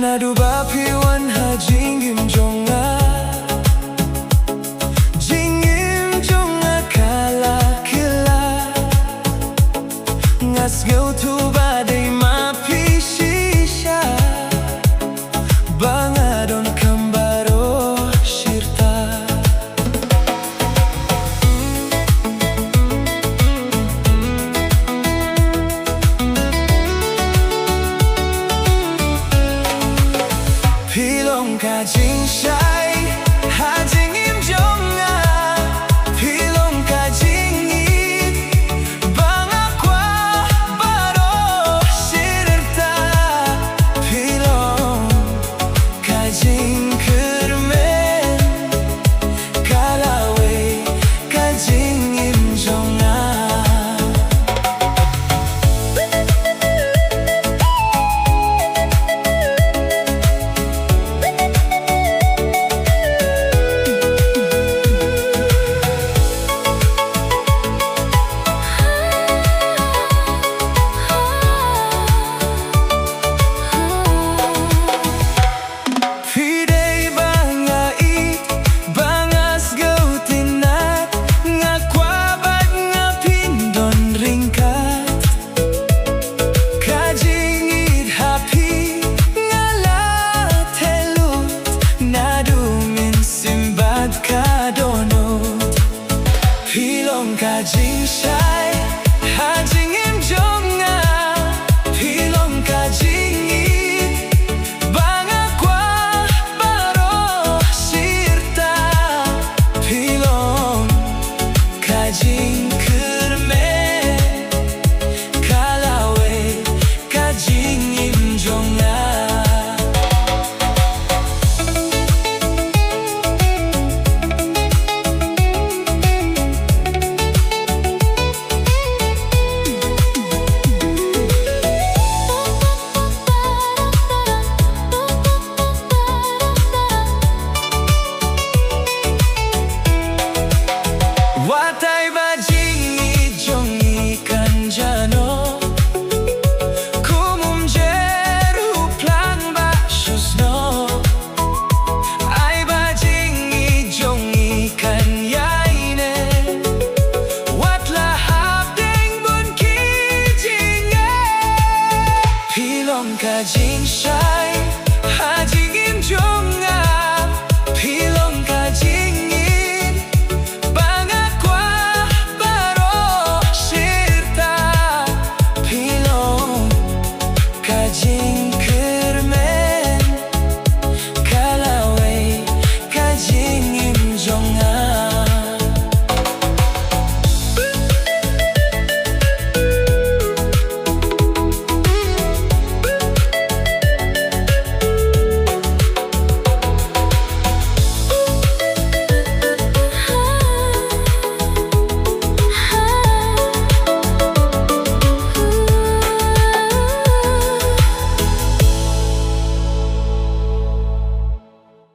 Naduh bapiwan ha jingim jonga Jingim jonga kala kylla Sngewthuh badai mapi shisha Bangadon baroh shirta phlang ka jingshai ha jingim jonga phlang ka jingieid banga kwah baroh shirta phlang ka jingkyrmen ka Lawei ka jingim jonga sngewthuh kwah Penshon ryngkat ka jingieid happy thehlut Naduh mynsim ka dohnud phlang ka jingshai ha jingim jonga phlang ka jingieid banga kwah baroh shirta phlang ka jingkyrmen ka Lawei ka jingim jonga Watai ba jingieid jong ikan jano umjer phlang ba snoh ai ba jingieid jong ikan ieid Watla pdeng bun ki jingeh phlang ka jing